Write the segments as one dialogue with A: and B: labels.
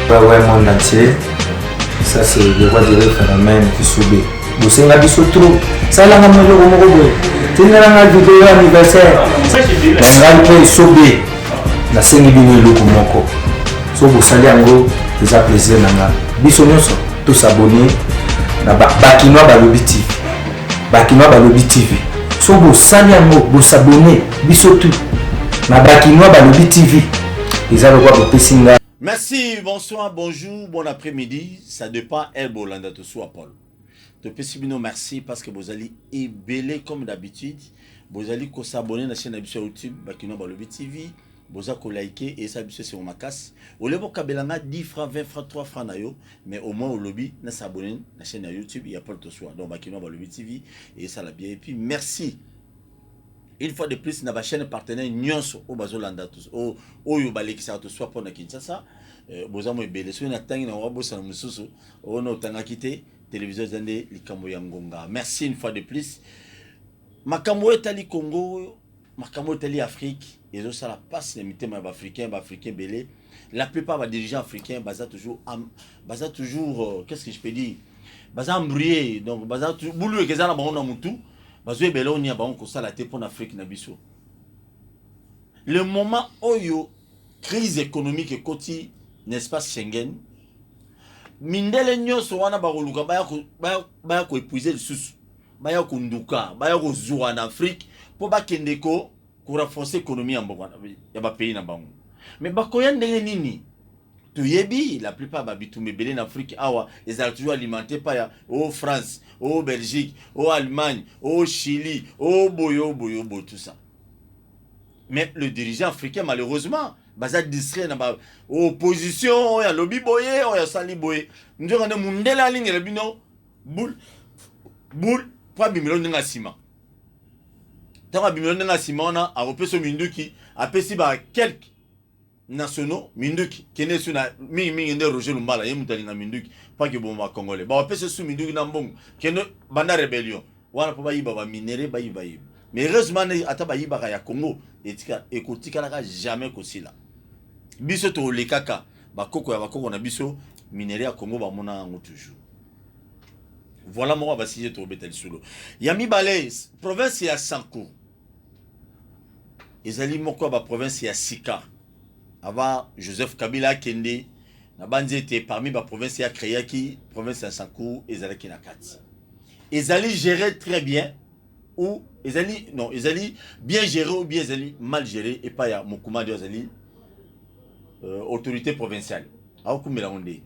A: Ouais, monde entier. Ça, c'est le roi du phénomène qui subit. Vous savez, la biso trop. Ça, là, on a le mot. Tu n'as pas de vidéo anniversaire. On a le point subit. La scène est venue le kumoko. So, vous savez, en gros, c'est un plaisir. Biso, nous sommes tous abonnés. Bakinois Balobi TV. Bakinois Balobi TV. So, vous savez, en gros, vous abonnez. Biso tout. Bakinois Balobi TV. Ils ont le droit de passer.
B: Merci, bonsoir, bonjour, bon après-midi. Ça dépend, Bolanda, te soit Paul. Te pessimino merci parce que vous allez ébeler comme d'habitude. Vous allez s'abonner à la chaîne YouTube, Bakinois Balobi TV. Vous allez liker et ça sur ma casse. Au lieu de kabelanga 10 francs, 20 francs, 3 francs mais au moins au lobby, na s'abonner à la chaîne YouTube, il y a pas le soir. Donc Bakinois Balobi TV et ça l'a bien. Et puis merci. Une fois de plus, na ba chaîne partenaire nyonso au bazolanda tous au yobale qui ça te soit pour na Kinshasa. Bozamo ebele so na tangi na wabosa na mususu ono tanga kité télévision zande likambo ya ngonga. Merci une fois de plus. Makambo etali Congo, makambo etali Afrique, et ça la passe les mitema africains, belé. La plupart des dirigeants africains baza toujours qu'est-ce que je peux dire? Baza embrouillé donc baza boulou ke zana ba na mutu. Le moment où il y a crise économique et côté l'espace Schengen, mindele nyonso wana baroluka baya ko épuiser le sous, baya ko nduka, baya ko zuwa en Afrique pour ba kendeko ko renforcer l'économie en Botswana ya ba pays na bango. Mais bakoya ndenge nini? Yebi, la plupart babitou me belé en Afrique awa ils ont toujours alimenté par au France, au Belgique, au Allemagne, au Chili, au boyo tout ça. Mais le dirigeant africain malheureusement baza distrait na ba opposition ya lobby boyé ya sali boyé. Nous on a mundela ligne le bino boule pas bimelo nga ciment. Tant bimelo nga ciment na a repeso minduki a pesi ba quelques nationaux minduki kene suna mingi nde Roger Lumbala yemutali na minduki pas que bon ma congolais ba pese su minduki na mbongo kene banda rébellion wana pa bayiba ba minéré bayiba mais heureusement ata bayiba ya Congo etika ekotika la jamais kosila biso to le kaka bakoko ya bakoko na biso minéré ya Congo ba mona ngo toujours. Voilà moi ba sié to betel solo yami balé province ya Sanko ezali moko ba province ya Sika. Avant Joseph Kabila Kende, na bandi était parmi la province ya créé qui province ya Sankou ezalaki na kati. Ezali géré très bien ou ezali non, ezali bien géré ou bien ezali mal géré et pas ya mokuma de ezali autorité provinciale. Aoko kumela onde.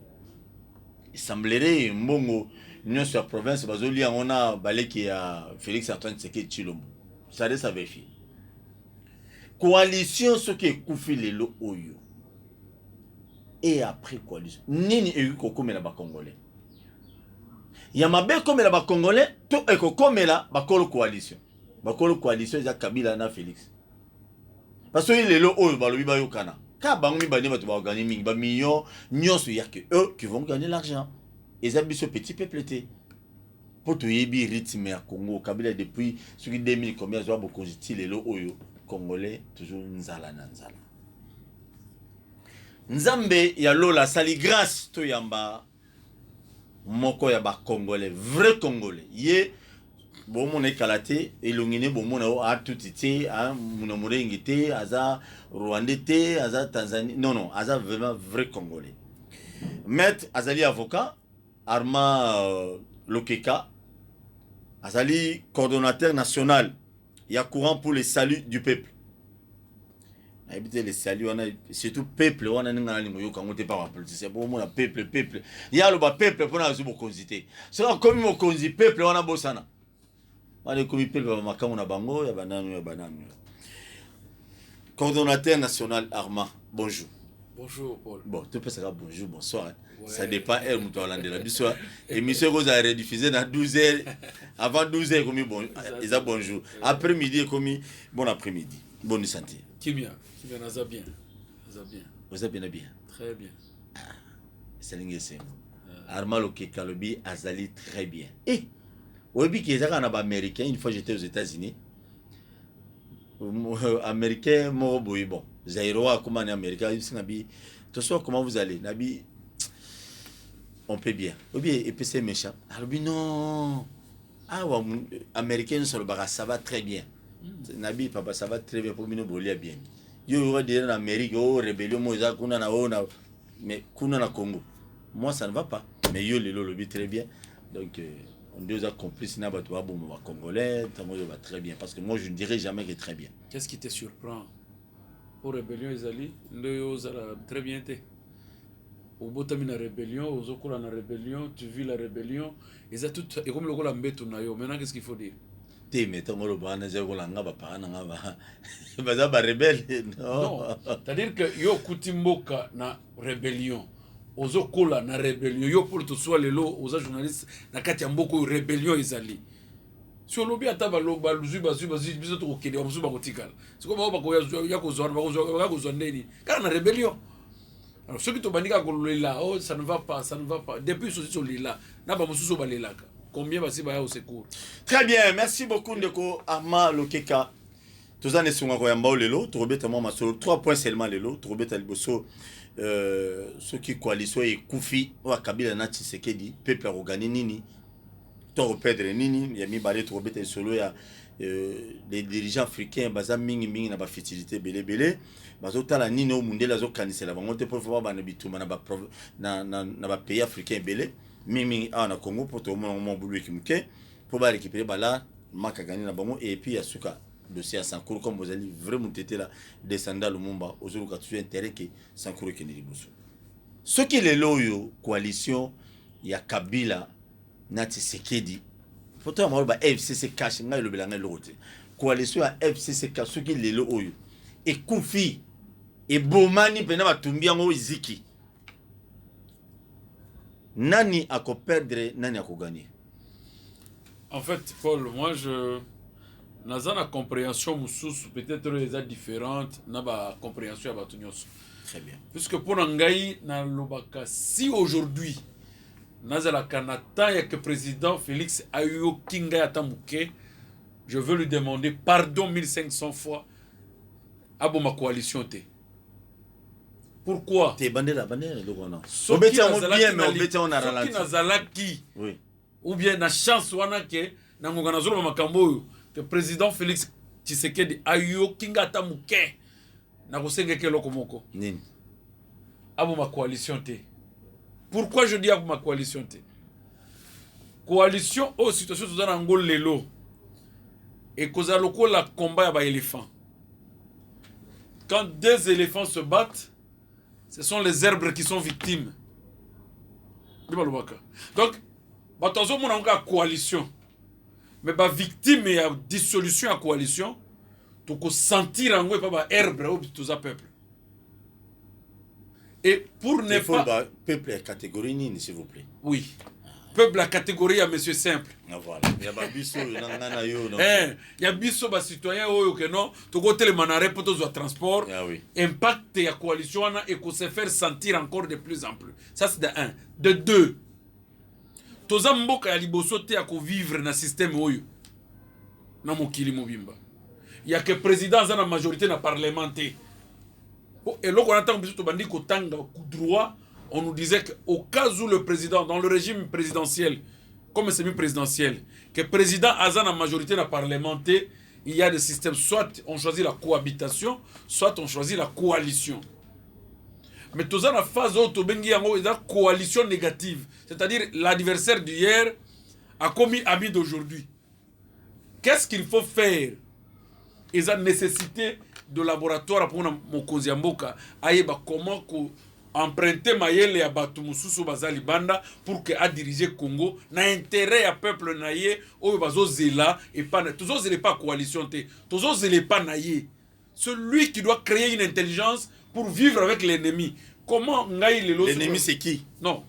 B: Il semblerait mbongo union sur la province bazoli on a baleki ya Félix Antoine Tshisekedi Tshilombo. Ça reste à vérifier. Coalition ce qui est koufi lelo oyo et après coalition nini eko komela ba congolais ya mabe komela ba congolais to eko komela ba coalition ya Kabila na Félix parce que lelo oyo ba lobi ba yokana ka bango mi bani bato ba gagner mingi ba millions nyonso ya que eux qui vont gagner l'argent et amis ce petit peuple était pour to yebi rythme ya Congo Kabila depuis sur 2000 combien zo ba konziti lelo oyo Congolais toujours nzala na nzala. Nzambe ya lola sali grâce to yamba moko ya ba Congolais, vrai Congolais. Ye bon mon ekalate elongine bon mon a tutite a mon morengite aza rwandais aza Tanzanie non aza vraiment vrai Congolais. Maître azali avocat Arma Lokeka azali coordonnateur national. Il y a courant pour le salut du peuple. Habiter le salut, on a surtout peuple, on a n'ingana lingoyo quand on te parle politicien. Pour moi, peuple. Il y a le bas peuple pour nous consulter. C'est comme mon consi peuple, on a bossana. On est comme peuple, on a quand on a bango, ya banane. Coordonnateur national Arma, bonjour.
C: Bonjour Paul.
B: Bon, tu peux savoir bonjour, bonsoir. Hein. Ouais. Ça dépend elle mouton hollande la bissoir. Et monsieur Rose a rediffusé dans 12h avant 12h comme bon ils a bonjour. Après midi comme bon après-midi. Bonne santé.
C: Qui bien naza bien.
B: Vous êtes bien.
C: Très bien.
B: C'est l'ingénieur. Armalo Kekalobi azali très bien. Et obi qui est un américain une fois j'étais aux États-Unis. Américain moi bon. Zairo a comment américain il s'nabi. Toi comment vous allez nabi on peut bien. Ou bien, et puis c'est méchant. Alors, non. Ah, ouais, américain, ça va très bien. Nabi, papa, ça va très bien pour nous, bien. Yo, en Amérique, oh, rébellion, mais kuna na Congo. Moi, ça ne va pas. Mais yo, le lobby très bien. Donc, on doit compris, c'est un Congolais, ça va très bien. Parce que moi, je ne dirais jamais que très bien.
C: Qu'est-ce qui te surprend? Pour rébellion, Ezali, très bien. Au bout de la rébellion, aux autres la rébellion, tu vis la rébellion, et ça tout, et comme le gars l'embête au naïo. Maintenant, qu'est-ce qu'il faut dire?
B: T'es mettant le bas, n'a pas la ngaba pas, n'a pas rebelle.
C: Non, c'est-à-dire que yo kutimboka na rébellion, aux autres la na rébellion, yo pour tout soit les lots, aux journalistes, na katiamboko rébellion Ezali. Sur l'objet à table, baluzu biso to kede, bamusu bakotikala. C'est comme on ya kozwa ndeni, car na rébellion. Alors ceux qui te bandent là, oh ça ne va pas, ça ne va pas. Depuis ce sont là, n'a pas mususu balelaka. Combien va s'y au secours?
B: Très bien, merci beaucoup Ndeko Arma Lokeka. Tous en sont en yamba lelo, tu rebête moi sur 3 points seulement lelo, tu rebête alboso ceux qui coalition et Koufi ou Kabila na Tshisekedi, peuple organi nini. Toro perdre nini, ya mi balé tu rebête solo ya les dirigeants africains baza mingi na ba fertilité belé bazotala nini au mundela zo kanisela bango te pour voir bana bituma na ba pays africains belé mingi na Congo pour tout mon boulot qui muke pour ba récupérer bala maka gagner na bango et puis asuka dossier à Sankuru comme vous allez vraiment têter là descendre le Mumba aux autres tu intérêt que Sankuru qui n'est pas ce qui est loyo coalition ya Kabila na Tshisekedi pourtant moi ba FCC cash ngai le belanga l'autre coalition à FCC cash ce qui est le oyo et Koufi et Bomani pena batumbi yango iziki nani a ko perdre nani a ko gagner.
C: En fait Paul, moi je naza na compréhension mususu peut-être les différentes na ba compréhension ya batunyoso.
B: Très bien.
C: Puisque pour ngai na lobaka si aujourd'hui nazala kanata ya que président Félix Ayo Kinga Atamuke, je veux lui demander pardon 1500 fois à ma coalition te. Pourquoi?
B: T'es bandé la donc on a.
C: Soki nazalaki
B: oui.
C: Ou bien na chance wana ke na ngongana zolo makambo que président Félix Tshisekedi Ayo Kinga Atamuke na kosenge ke lokomoko.
B: Nini?
C: Abo ma coalition te. Pourquoi je dis à ma coalition? Coalition aux situations dans l'Angol lelo et causa loko la combat à éléphant. Quand 2 éléphants se battent, ce sont les herbes qui sont victimes. Donc, attention mon anga coalition, mais ba victime et dissolution à coalition, tu peux sentir en pas ba herbe ou tout ça peuple. Et pour ne pas...
B: Peuple à catégorie nini, s'il vous plaît.
C: Oui. Peuple à catégorie à monsieur simple.
B: Ah, voilà. Il y a biso, il
C: y a biso ba citoyen oyo que non, to côté le manare pour tous transport.
B: Ah oui.
C: Impact ya coalition et qu'on se faire sentir encore de plus en plus. Ça c'est de 1. De 2. Toza mboka ya liboso te ya ko vivre na système oyo. Na mokili mobimba. Il y a que président za na majorité na parlementaire. Et là, on nous disait qu'au cas où le président, dans le régime présidentiel, comme semi-présidentiel, que le président a la majorité parlementaire, il y a des systèmes, soit on choisit la cohabitation, soit on choisit la coalition. Mais tout ça, la phase où il y a une coalition négative, c'est-à-dire l'adversaire d'hier a commis ami d'aujourd'hui. Qu'est-ce qu'il faut faire? Ils ont nécessité de laboratoire pour mokonzi mboka ayeba comment emprunter mayele ya batu mususu bazali banda pour que a diriger Congo na intérêt ya peuple naye oyo bazozela et pas tozozela pas coalition te tozozela pas naye celui qui doit créer une intelligence pour vivre avec l'ennemi. Comment ngai lelo
B: l'ennemi c'est qui?
C: Non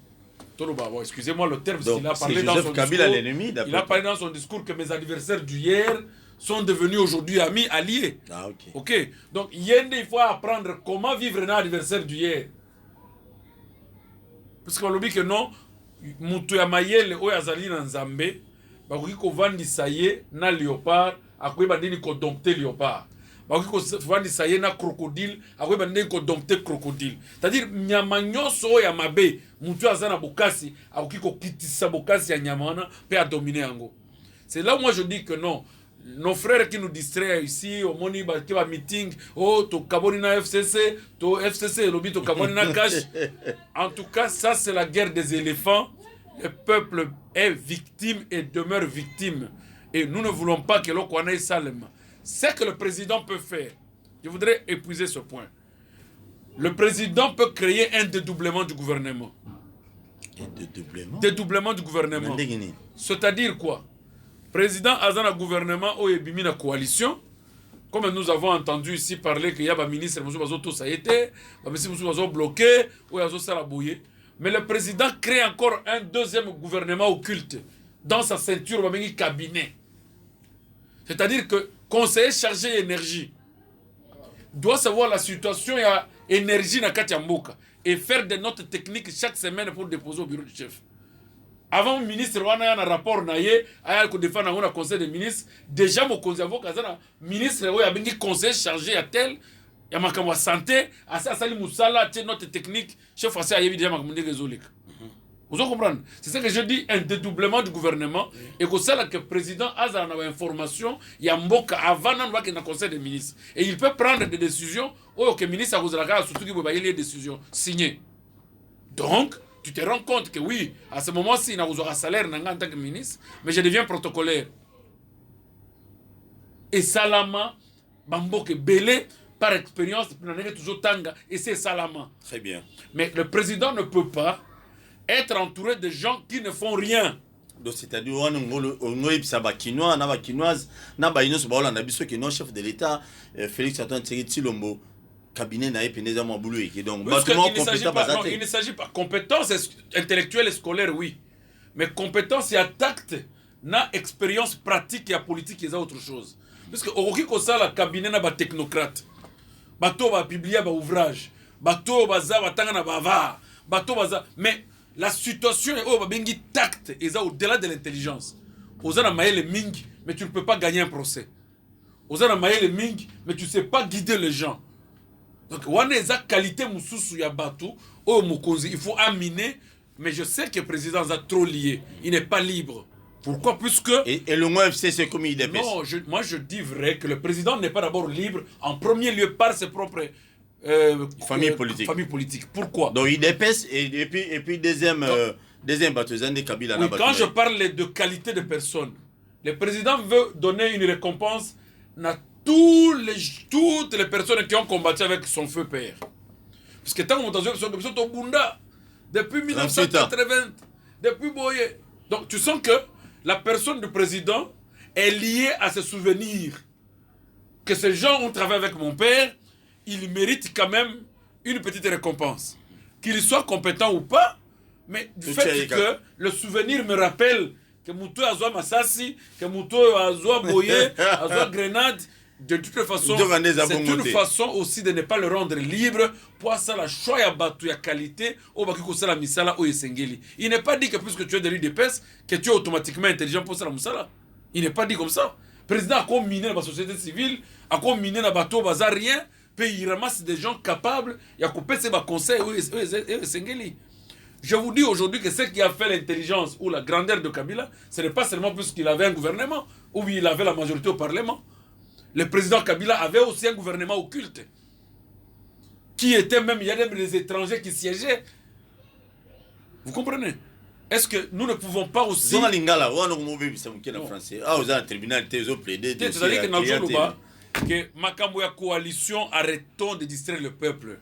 C: Toloba, excusez-moi le terme.
B: Donc,
C: il a parlé dans son
B: Kabila
C: discours. Il a parlé dans son discours que mes adversaires d'hier sont devenus aujourd'hui amis, alliés.
B: Ah, ok.
C: Ok. Donc, il faut apprendre comment vivre un adversaire d'hier. Parce qu'on dit que non, Moutou Yamayel, Oyazali Nanzambe, Bakoki Kovandi Saye, na léopard, Akoui Bandini Kodompte léopard. bakoki kovandisa ye na crocodile akoyeba ndenge kodompte crocodile, c'est-à-dire nyama nyonso oyo ya mabe mutu aza na bokasi akoki kokitisa bokasi ya nyama wana mpe adomine yango. C'est là où moi je dis que non, nos frères qui nous distraient ici au moni qui va meeting, oh to kaboni na FCC, to FCC lobby to kaboni na cash. En tout cas, ça c'est la guerre des éléphants. Le peuple est victime et demeure victime. Et nous ne voulons pas que l'on connaisse Salem. Ce que le président peut faire, je voudrais épuiser ce point. Le président peut créer un dédoublement du gouvernement.
B: Un dédoublement?
C: Dédoublement du gouvernement. C'est-à-dire quoi? Président Azana gouvernement ou ebimi na coalition, comme nous avons entendu ici parler qu'il y a un ministre tout ça a été, bloqué ou il mais le président crée encore un deuxième gouvernement occulte dans sa ceinture cabinet. C'est-à-dire que conseiller chargé énergie doit savoir la situation, il y a énergie na Katiamboka et faire des notes techniques chaque semaine pour déposer au bureau du chef. Avant le ministre wana un rapport na ye aya ko défendre na conseil des ministres déjà mon conseil avocat na ministre oya bengi conseil chargé à tel ya makambo santé asa sali musala te note technique chef français ayebi déjà makambo désolé. Vous comprenez? C'est ça que je dis, un dédoublement du gouvernement et que ça là que le président a une information il y a mboka avant nan wa conseil des ministres et il peut prendre des décisions ou que le ministre a kozala surtout qu'il y a des décisions signées. Donc tu te rends compte que oui, à ce moment-ci, il n'a pas un salaire en tant que ministre, mais je deviens protocolaire. Et Salama, Bamboke Belé, par expérience, toujours Tanga, et c'est Salama.
B: Très bien.
C: Mais le président ne peut pas être entouré de gens qui ne font rien.
B: Donc c'est-à-dire on a Kinois, na Kinoise, na Bainos Baola, qui est chef de l'État, Félix Antoine Tshilombo. Cabinet n'a pas de donc
C: il ne s'agit pas compétence intellectuelle et scolaire oui mais compétence et tact na expérience pratique et politique et autre chose parce que au qui ça la cabinet na ba technocrate bato ba publier ba ouvrage bato baza batanga na bava bato baza mais la situation est au ba bengi tact et au-delà de l'intelligence ozana maele mingi mais tu ne peux pas gagner un procès ozana maele mingi mais tu sais pas guider les gens. Donc, on a des qualités mususu ya batu au mukonzi. Il faut aminer, mais je sais que le président a trop lié. Il n'est pas libre. Pourquoi? Puisque.
B: Et le moins FC, c'est comme il dépêche.
C: Non, moi je dis vrai que le président n'est pas d'abord libre, en premier lieu par ses propres
B: famille politique.
C: Pourquoi?
B: Donc il dépêche et puis deuxième baptisant des Kabila.
C: Oui, quand je parle de qualité de personne, le président veut donner une récompense à toutes les personnes qui ont combattu avec son feu père. Parce que tant qu'on a au Bunda, depuis 1980, depuis Boye. Donc tu sens que la personne du président est liée à ses souvenirs. Que ces gens ont travaillé avec mon père, ils méritent quand même une petite récompense. Qu'ils soient compétents ou pas, mais du fait que le souvenir me rappelle que Moutou a zoa Massassi, que Moutou a zoa Boye, a zoa Grenade. De toute façon, c'est une façon aussi de ne pas le rendre libre pour ça la choix ya batu ya qualité au baki ko sala misala o yesengeli. Il n'est pas dit que puisque tu es de l'UDPS que tu es automatiquement intelligent pour ça la misala. Il n'est pas dit comme ça. Le président a combiné la société civile, a combiné la bateau bazar rien, puis il ramasse des gens capables, il a coupé ses conseils o yesengeli. Je vous dis aujourd'hui que ce qui a fait l'intelligence ou la grandeur de Kabila, ce n'est pas seulement puisqu'il avait un gouvernement ou il avait la majorité au Parlement. Le président Kabila avait aussi un gouvernement occulte. Qui était même, il y a même les étrangers qui siégeaient. Vous comprenez? Est-ce que nous ne pouvons pas aussi...
B: C'est-à-dire
C: que Makambo ya coalition, arrêtons de distraire le peuple.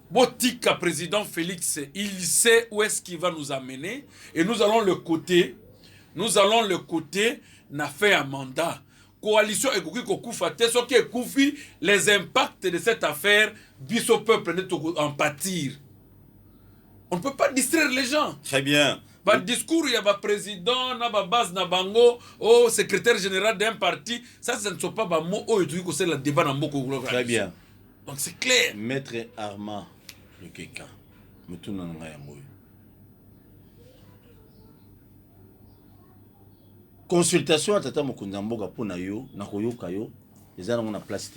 C: Botika président Félix, il sait où est-ce qu'il va nous amener. Et nous allons le côté, n'a fait un mandat. Coalition et Koufa, ce qui est Koufi, les impacts de cette affaire, biso peuple n'est en pâtir. On ne peut pas distraire les gens.
B: Très bien.
C: Par discours, il y a un président, na base na bango, au secrétaire général d'un parti. Ça, ce ne sont pas des mots où c'est le débat dans beaucoup de
B: Très bien.
C: Donc c'est clair.
B: Maître Armand le Keka. Consultation à Tata Mokunzamboga pour Nayo, Nakoyoka yo. ils ont une place.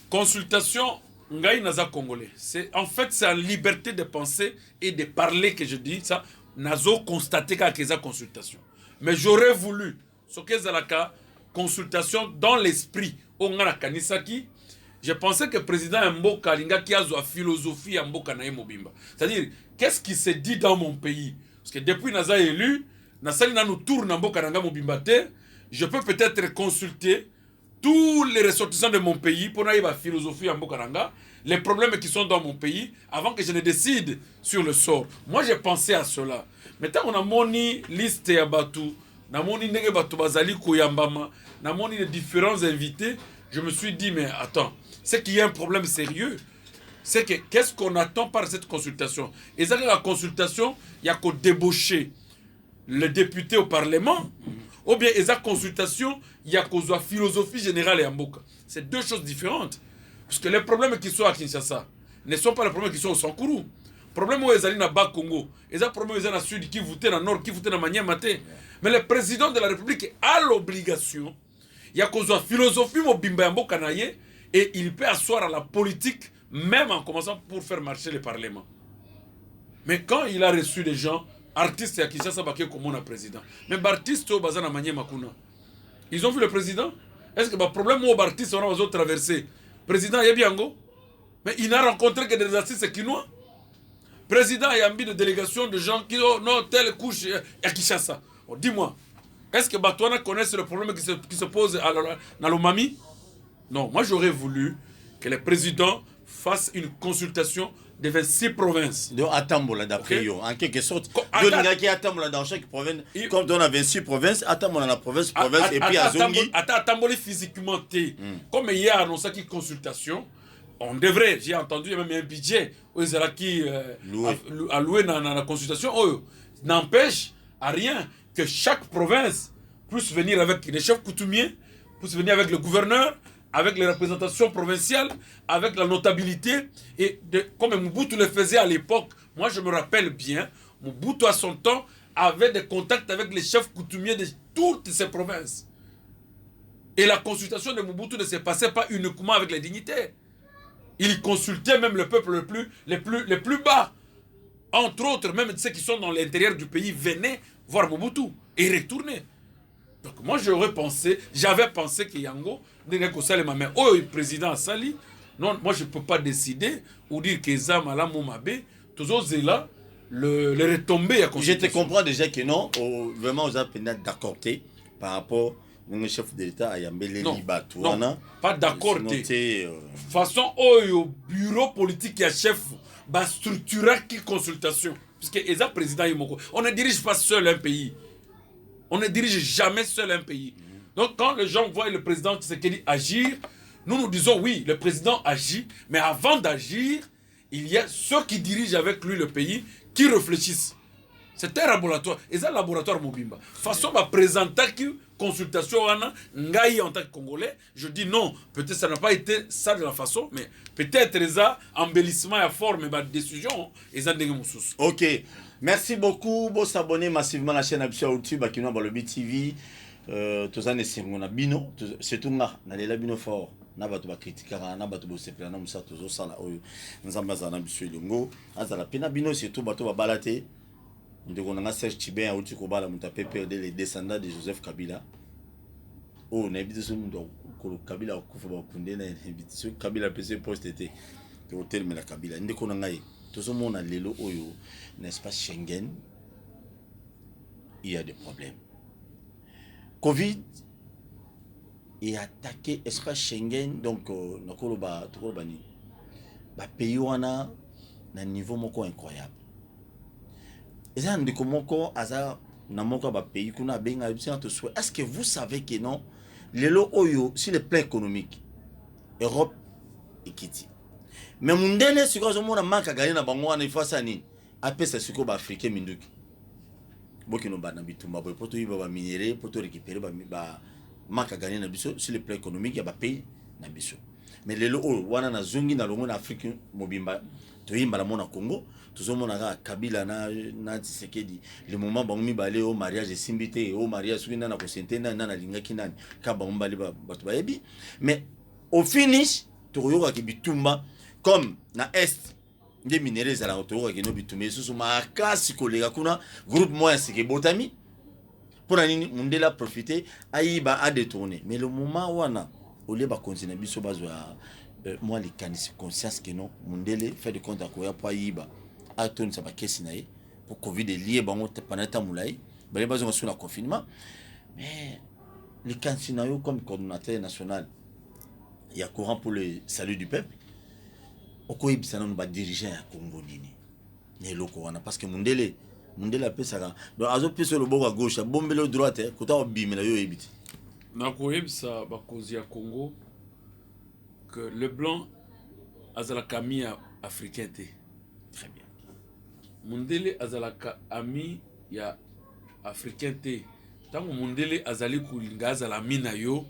C: Consultation, ngai naza congolais. En fait, c'est en liberté de penser et de parler que je dis ça. Nazo constaté qu'il y a consultation. Mais j'aurais voulu, ce que la consultation dans l'esprit, on a kanisaki. Je pensais que le président Mboka Linga qui a la philosophie Mboka na Mobimba. C'est-à-dire, qu'est-ce qui se dit dans mon pays? Parce que depuis naza élu, nasali na nous tourne Mboka na Mobimba te, je peux peut-être consulter tous les ressortissants de mon pays pour la philosophie en Bokaranga, les problèmes qui sont dans mon pays, avant que je ne décide sur le sort. Moi, j'ai pensé à cela. Maintenant, on a moni liste ya batu, na moni nege batu bazali koyambama, na moni les différents invités. Je me suis dit, mais attends, c'est qu'il y a un problème sérieux. C'est que, qu'est-ce qu'on attend par cette consultation? Et ça, la consultation, il y a qu'au débaucher le député au Parlement, ou bien les consultations, il y a qu'aux philosophie générale et en Mboka. C'est deux choses différentes. Parce que les problèmes qui sont à Kinshasa ne sont pas les problèmes qui sont au Sankourou. Les problèmes où ils sont dans le bas Congo, les problèmes où ils sont dans le sud, qui votaient dans le nord, qui votaient dans le Maniema. Mais le président de la République a l'obligation, il y a qu'aux philosophie Mobimba en Mboka naye, et il peut asseoir à la politique, même en commençant pour faire marcher le Parlement. Mais quand il a reçu des gens, artistes à Kinshasa baké comme on a président. Mais artistes au bazan à Maniema kuna. Ils ont vu le président? Est-ce que le problème où artistes on a traversé? Président Yebiango? Mais il n'a rencontré que des artistes quinois. Président a mis de délégation de gens qui ont non telle couche à Kinshasa. Oh, dis-moi, est-ce que Batouana connaissent le problème qui se pose dans l'Omami? Non, moi j'aurais voulu que le président fasse une consultation de 26 provinces.
B: Donc, attends, d'après eux, en quelque sorte. Dans chaque province, comme on a 26 provinces, attends, dans la province, et puis à Zongi.
C: Attends, physiquement, comme il y a annoncé une consultation, on devrait, j'ai entendu, il y a même un budget où ils ont alloué dans la consultation. N'empêche à rien que chaque province puisse venir avec les chefs coutumiers, puisse venir avec le gouverneur, avec les représentations provinciales, avec la notabilité, et comme Mobutu le faisait à l'époque, moi je me rappelle bien, Mobutu à son temps avait des contacts avec les chefs coutumiers de toutes ces provinces. Et la consultation de Mobutu ne se passait pas uniquement avec les dignitaires. Il consultait même le peuple les plus bas. Entre autres, même ceux qui sont dans l'intérieur du pays venaient voir Mobutu et retournaient. Donc moi j'avais pensé que Yango, mais le président Sali, non, moi je ne peux pas décider ou dire que Zama Moumabe, toujours là, le retombé à
B: Je te comprends déjà que non, vraiment vous avez d'accorder par rapport au chef de l'État à Yambele Libatou.
C: Non, pas d'accorder. De toute façon, au bureau politique, il y a chef, structurer qui consultation. Puisque les président on ne dirige pas seul un pays. On ne dirige jamais seul un pays. Donc quand les gens voient le président Tshisekedi agir, nous disons oui, le président agit, mais avant d'agir, il y a ceux qui dirigent avec lui le pays, qui réfléchissent. C'est un laboratoire. Et c'est un laboratoire Mobimba. Façon de présenter une consultation ngai en tant que Congolais, je dis non. Peut-être ça n'a pas été ça de la façon, mais peut-être ça embellissement à forme et décision et ça n'est pas.
B: Ok. Merci beaucoup. Vous s'abonnez massivement à la chaîne YouTube qui nous le BTV. Tous les c'est mon abino. C'est tout là. N'allez la bino fort. Na batu ba critiquer na batu bo se plana musa tozo sala oyo. Nzamba za na biso longo. Azala pena bino c'est tout bato ba balate. Ndeko na Serge Tibin auti ko bala muta PPRD les descendants de Joseph Kabila. Oh na biso ndo ko Kabila okufa ba kunde na biso Kabila pese poste été. Que hôtel mais la Kabila ndeko na ngai. Tozo mona lelo oyo n'est-ce Schengen. Il y a des problèmes. Covid et attaqué espace Schengen donc nakoloba ni ba pays wana na niveau moko incroyable. Et ça ndeko moko aza na moko ba pays kuna benga est-ce que vous savez que non lelo oyo sur le plan économique Europe ekiti mais mundele siko zo mona maka gagner na bango wana ifasa nini apesa siko ba africain minduki bokino ba na bitumba boy poto yiba ba minéraux poto récupérer ba maka gagner na biso sur le plan économique ya ba pays na biso mais lelo oyo wana na zongi na longo na Afrique mobimba toyimba la mona Congo tozomona ka Kabila na Tshisekedi le moment bango mibale au mariage simbité au mariage soki na ko sentena na lingaki nani ka bango mbali bato bayebi mais au finish toyoka ki bitumba comme na est des minéraux à la toyoka ki no bitumba susu makasi kolega kuna groupe moya sike botami pour nini mundela profiter ayiba a détourner mais le moment wana au lieu ba continuer biso bazwa moi les canis conscience que non mundele fait de compte à quoi pour ayiba a tourner ça ba kesi na pour covid lié bango pendant temps moulay ba besoin sur le confinement mais les candidats comme coordonnateur national il y a courant pour le salut du peuple okoyebisa nanu ba dirigeant ya Congo nini ne loko wana parce que mundele appelle ça donc azo pese le bord à gauche bombele droite kota obimela yo ebiti
C: na koyebisa ba cause ya Congo que le blanc azalaka ami africain te.
B: Très bien.
C: Mundele azalaka ami ya africain te. Tango mundele azali kulinga azala mina yo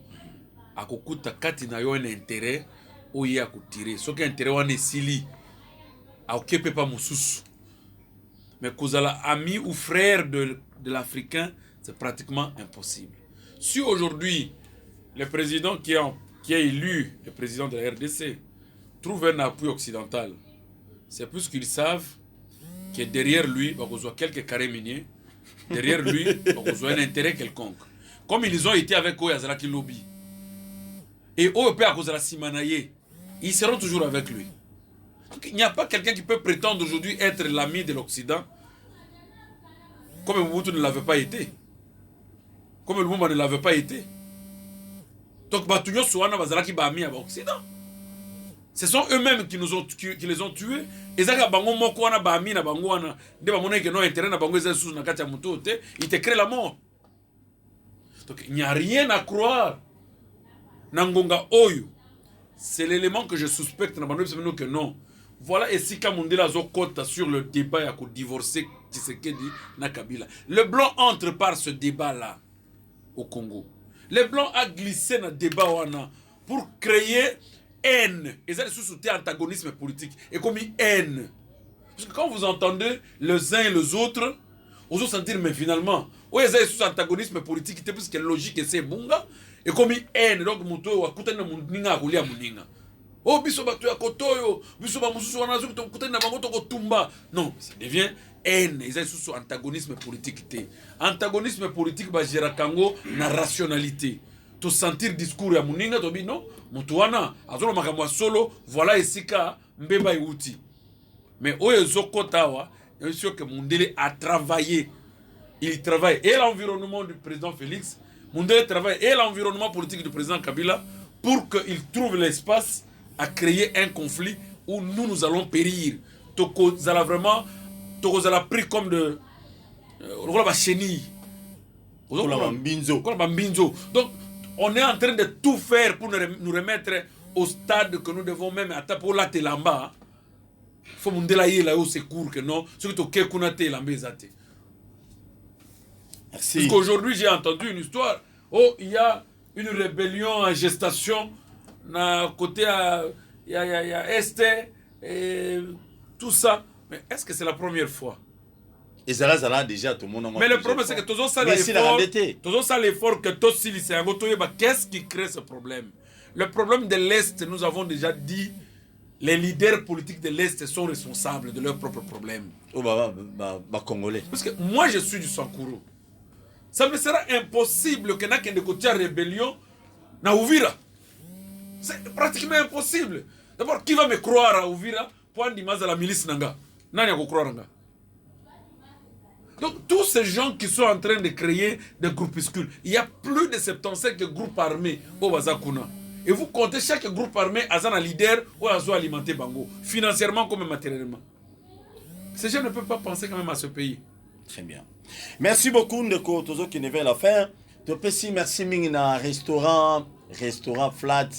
C: akokuta kati na yo un intérêt oya kutire. Soki intérêt wana esili aokepe pa mususu. Mais kozala ami ou frère de l'Africain, c'est pratiquement impossible. Si aujourd'hui, le président qui est élu, le président de la RDC, trouve un appui occidental, c'est plus qu'ils savent que derrière lui, il va avoir quelques carrés miniers, derrière lui, il va avoir un intérêt quelconque. Comme ils ont été avec Oyazalaki Lobby, et Oyopé à cause de la Simanaye, ils seront toujours avec lui. Donc, il n'y a pas quelqu'un qui peut prétendre aujourd'hui être l'ami de l'Occident comme Mobutu ne l'avait pas été. Comme Lumumba ne l'avait pas été. Donc, Batunyo Souana Bazalaki Bami à l'Occident. Ce sont eux-mêmes qui les ont tués. Et ça, Bango Mokwana Bami na Bangwana, de Bamone qui n'ont intérêt na Bango Zesus na Katia Mutote, il te crée la mort. Donc, il n'y a rien à croire. Nangonga Oyo. C'est l'élément que je suspecte que non. Voilà, et si Kamundela Zokota sur le débat, il y a divorcer Tshisekedi na Kabila. Le blanc entre par ce débat-là au Congo. Le blanc a glissé dans le débat pour créer haine. Et ça, c'est antagonisme politique. Et comme haine. Parce que quand vous entendez les uns et les autres, vous allez sentir, mais finalement, oui, ça c'est antagonisme politique, c'est plus que logique et c'est bunga. Et comme haine, donc, muto, akutana muninga, akulia muninga. Oh, biso batu ya kotoyo, biso ba mususu wana zo kutana bango to kotumba. Non, ça devient haine, ils sont antagonisme politique té. Antagonisme politique ba gera kango na rationalité. To sentir discours ya muninga to bi non, mutu wana azolo makamwa solo, voilà esika mbeba iuti. Mais oyo zokotawa, bien sûr que Mundele a travaillé. Il travaille et l'environnement du président Félix, Mundele travaille et l'environnement politique du président Kabila pour qu'il trouve l'espace à créer un conflit où nous allons périr. Toko Zala vraiment, Toko Zala pris comme de la chenille. Donc, on est en train de tout faire pour nous remettre au stade que nous devons même attendre pour la telamba. Faut Mundela y là au secours que non, ce que tu kuna telamba ezate.
B: Merci.
C: Parce qu'aujourd'hui, j'ai entendu une histoire. Oh, il y a une rébellion en gestation. Na côté il y a Est et tout ça. Mais est-ce que c'est la première fois?
B: Et ça déjà tout le monde.
C: Mais le problème c'est que tous ça l'effort que tous c'est un qu'est-ce qui crée ce problème? Le problème de l'Est, nous avons déjà dit, les leaders politiques de l'Est sont responsables de leurs propres problèmes.
B: Oh Congolais.
C: Parce que moi je suis du Sankuru. Ça me sera impossible que n'a qu'un de côté rébellion na Uvira. C'est pratiquement impossible. D'abord, qui va me croire à Uvira pour dire à la milice nanga? Nani va croire nanga? Donc, tous ces gens qui sont en train de créer des groupuscules, il y a plus de 75 groupes armés au Bazakuna. Et vous comptez chaque groupe armé à un leader ou à alimenter Bango, financièrement comme matériellement. Ces gens ne peuvent pas penser quand même à ce pays.
B: Très bien. Merci beaucoup, Ndeko Tozo qui ne veut la faire. Merci Mingina restaurant Flat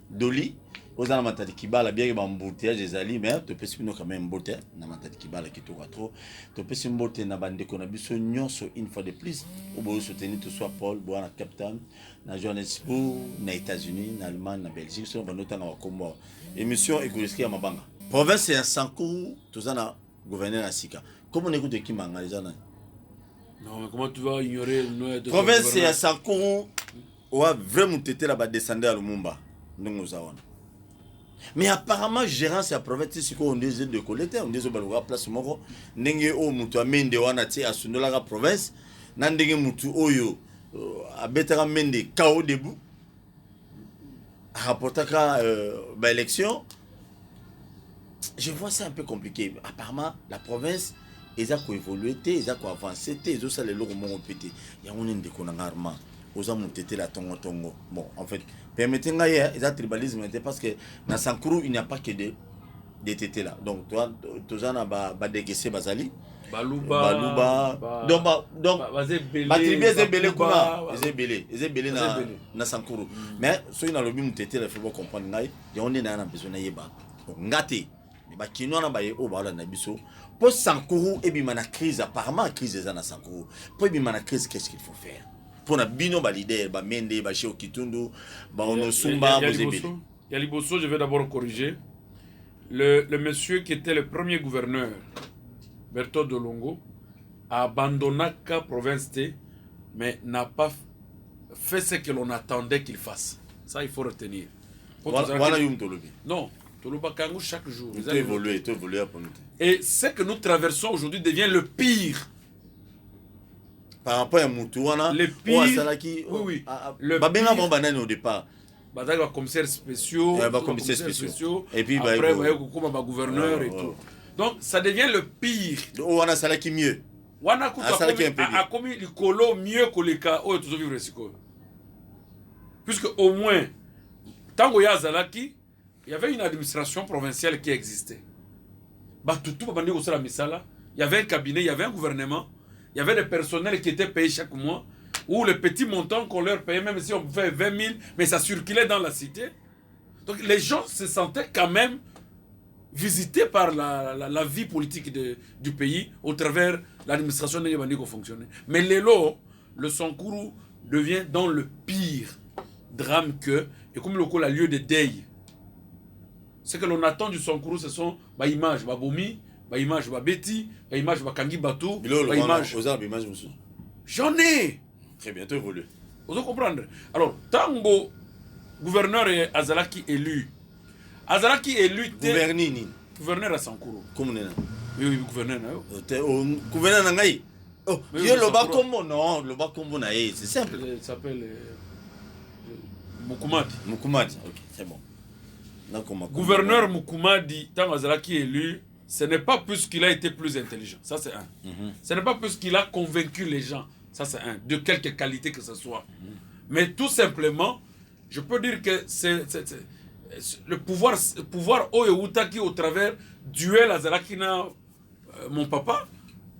B: Dolly. Ozana matadi kibala bien que embouteillage des alliés mais to pesi bino quand même embouteillage na matadi kibala qui toka trop to pesi embouteillage na bande ko na biso nyonso une fois de plus au beau soutenir tout soit Paul Boana Captain na Johannesburg na États-Unis na Allemagne na Belgique so banota na wakombo émission écologique ya mabanga province ya Sankuru tozana gouverneur na Sika comment on écoute Kimanga les gens
C: Non, mais comment tu vas ignorer le nom de
B: province ya Sankuru ouais vraiment tete la ba descendre à Lumumba ndongo zawana. Mais apparemment, gérance à province, c'est qu'on disait de collecter, on disait que place moko, nenge o mutu amende wana ti asunola la province, nandenge mutu oyo abetera mende kao debout, rapportaka ba élection. Je vois ça un peu compliqué. Apparemment, la province, ils ont évolué, ils ont avancé, ils ont ça les logo mon pété. Il y a un inde qu'on a armement. Aux hommes ont la tongo tongo. Bon, en fait, permettez-moi, ils ont tribalisme parce que dans Sankuru, il n'y a pas que des tétés là. Donc, toi, tu as ba déguessé Bazali.
C: Baluba.
B: Donc, ma tribu est belé kuna, est belé na Sankuru. Mais ceux qui ont le même tété, il faut comprendre ngai, il y a un besoin de yeba. Donc, ngate, ba kino na ba ye o ba la na biso. Pour Sankuru et bimana crise apparemment crise des na Sankuru. Pour bimana crise qu'est-ce qu'il faut faire? Pour na bino ba leader ba mende ba Cheo Kitundu ba Onosumba Bozebele.
C: Yaliboso, je vais d'abord corriger le monsieur qui était le premier gouverneur Berthold Dolongo a abandonné la province T mais n'a pas fait ce que l'on attendait qu'il fasse. Ça il faut retenir.
B: Voilà yum tolobi.
C: Non, Toloba Kango chaque jour.
B: Tout évolue pour nous.
C: Et ce que nous traversons aujourd'hui devient le pire.
B: Par rapport à Moutouana,
C: le pire,
B: oui. Le pire, bon banane au départ.
C: Bah commissaires spéciaux,
B: commissaires spéciaux. Et puis
C: après, comme gouverneur et tout. Donc ça devient le pire.
B: On a ça qui mieux.
C: On a commis le colo mieux que les cas où tous vivre ici. Puisque au moins, tant qu'il y a Zalaki, il y avait une administration provinciale qui existait. Bah tout il y avait un cabinet, il y avait un gouvernement. Il y avait des personnels qui étaient payés chaque mois, ou le petit montant qu'on leur payait, même si on fait 20 000, mais ça circulait dans la cité. Donc les gens se sentaient quand même visités par la vie politique du pays au travers l'administration de Yébani qui fonctionnait. Mais le Sankuru devient dans le pire drame que, et comme le a lieu de deuil. Ce que l'on attend du Sankuru, ce sont des images, des bomi, ba image ba beti, ba image ba kangi bateau, ba image j'en ai
B: très bientôt évolué.
C: Vous comprendre. Alors tango gouverneur et Azalaki élu gouverneur à Sankuru
B: comme nena
C: oui gouverneur
B: gouverneur na ngai oh yo le ba kombo non le ba kombo na c'est simple
C: il s'appelle
B: Mukumadi OK c'est bon.
C: Gouverneur Mukumadi tant Azalaki élu. Ce n'est pas plus qu'il a été plus intelligent, ça c'est un. Ce n'est pas plus qu'il a convaincu les gens, ça c'est un, de quelque qualité que ce soit. Mais tout simplement, je peux dire que c'est le pouvoir Oyewutaki au travers duel Azalakina, mon papa,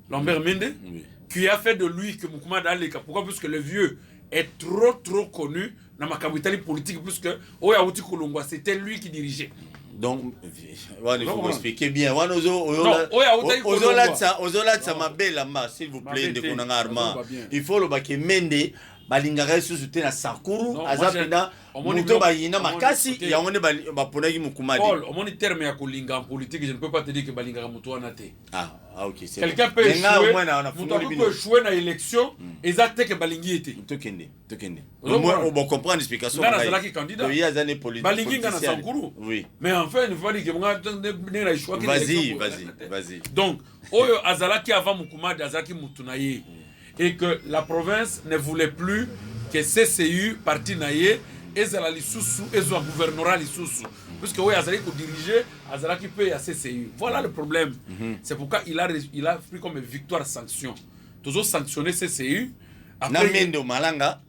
C: Lambert Mende, qui a fait de lui que Mukumadi Aleka. Pourquoi? Parce que le vieux est trop connu dans ma capitale politique, puisque Oyewuti Kolongwa, c'était lui qui dirigeait.
B: Donc, il faut expliquer bien. S'il vous plaît, il faut le baquet Mende, Balingare sous na Sankuru, Azapina, Muto Bayina Makasi, il y a un Baponagi Mukumadi.
C: Paul, au moins terme à Kolinga en politique, je ne peux pas te dire que Balingara Muto Nate.
B: Ah, ok.
C: Quelqu'un peut échouer dans l'élection, et ça que Balingi était.
B: Tokende. Au moins, on comprend l'explication.
C: Il y a des années politiques. Balingi dans Sankuru.
B: Oui.
C: Mais enfin, il faut dire que échoué.
B: Vas-y.
C: Donc, Oyo Azalaki avant Mukumadi, Azalaki Mutunaye. Et que la province ne voulait plus que CCU parti naïe et Zalali Soussou et Zoa gouvernorat Soussou. Puisque oui, Azalaki pour diriger, Azalaki peut y à CCU. Voilà le problème. C'est pourquoi il a pris comme victoire sanction. Toujours sanctionné CCU.
B: Après,